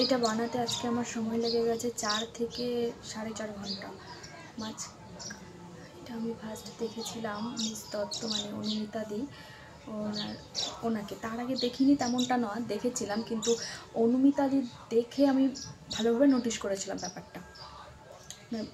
এটা বানাতে আজকে আমার সময় লেগে গেছে 4 থেকে 4.5 ঘন্টা। এটা আমি ফার্স্ট দেখেছিলাম মিস দত্ত মানে অনুমিতা দি ওনাকে, তার আগে দেখিনি তেমনটা নয়, দেখেছিলাম, কিন্তু অনুমিতা দি দেখে আমি ভালোভাবে নোটিশ করেছিলাম ব্যাপারটা,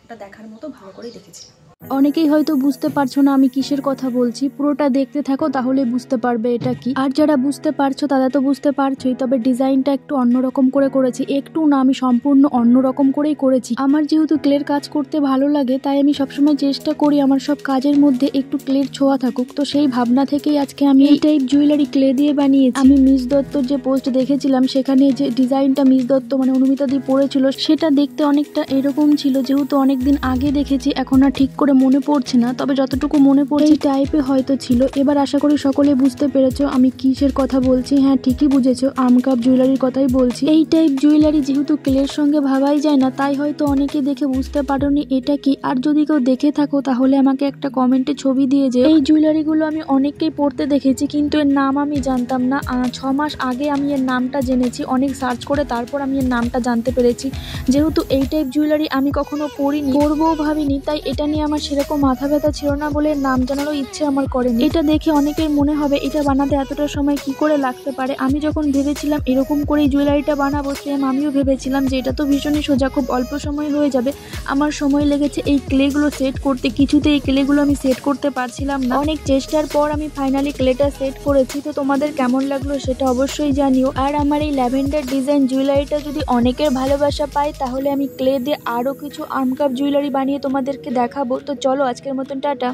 ওটা দেখার মতো ভালো করেই দেখেছিলাম। অনেকেই হয়তো বুঝতে পারছো না আমি কিসের কথা বলছি, পুরোটা দেখতে থাকো তাহলে বুঝতে পারবে এটা কি। আর যারা বুঝতে পারছো তারা তো বুঝতে পারছোই, তবে ডিজাইনটা একটু অন্যরকম করে করেছি, একটু না আমি সম্পূর্ণ অন্যরকম করেই করেছি। আমার যেহেতু ক্লের কাজ করতে ভালো লাগে তাই আমি সবসময় চেষ্টা করি আমার সব কাজের মধ্যে একটু ক্লের ছোঁয়া থাকুক, তো সেই ভাবনা থেকেই আজকে আমি এই টাইপ জুয়েলারি ক্লে দিয়ে বানিয়েছি। আমি মিস দত্তর যে পোস্ট দেখেছিলাম সেখানে যে ডিজাইনটা মিস দত্ত মানে অনুমিতা দি পড়েছিল সেটা দেখতে অনেকটা এরকম ছিল, যেহেতু অনেকদিন আগে দেখেছি এখন আর ঠিক করে মনে পড়ছে না, তবে যতটুকু মনে পড়ছে এই টাইপে হয়তো ছিল। এবার আশা করি সকলে বুঝতে পেরেছো আমি কিসের কথা বলছি। হ্যাঁ, ঠিকই বুঝেছো, আমকাপ জুয়েলারির কথাই বলছি। এই টাইপ জুয়েলারি যেহেতু ক্লের সঙ্গে ভাবাই যায় না তাই হয়তো অনেকে দেখে বুঝতে পারোনি এটা কি। আর যদি কেউ দেখে থাকো তাহলে আমাকে একটা কমেন্টে ছবি দিয়ে যে এই জুয়েলারিগুলো আমি অনেককেই পড়তে দেখেছি কিন্তু এর নাম আমি জানতাম না। 6 মাস আগে আমি এর নামটা জেনেছি, অনেক সার্চ করে তারপর আমি এর নামটা জানতে পেরেছি। যেহেতু এই টাইপ জুয়েলারি আমি কখনো পরিনি, পরবও ভাবিনি, তাই এটা নিয়ে আমার সেরকম মাথা ব্যথা ছিল না বলে নাম জানারও ইচ্ছে আমার করেনি। এটা দেখে অনেকের মনে হবে এটা বানাতে এতটা সময় কি করে লাগতে পারে। আমি যখন ভেবেছিলাম এরকম করেই জুয়েলারিটা বানাবো সেম আমিও ভেবেছিলাম যে এটা তো ভীষণই সোজা, খুব অল্প সময় হয়ে যাবে। আমার সময় লেগেছে এই ক্লেগুলো সেট করতে, কিছুতেই এই ক্লেগুলো আমি সেট করতে পারছিলাম না। অনেক চেষ্টার পর আমি ফাইনালি ক্লেটা সেট করেছি। তো তোমাদের কেমন লাগলো সেটা অবশ্যই জানিও। আর আমার এই ল্যাভেন্ডার ডিজাইন জুয়েলারিটা যদি অনেকের ভালোবাসা পায় তাহলে আমি ক্লে দিয়ে আরও কিছু আমকাপ জুয়েলারি বানিয়ে তোমাদেরকে দেখাবো। তো চলো আজকের মতন টাটা।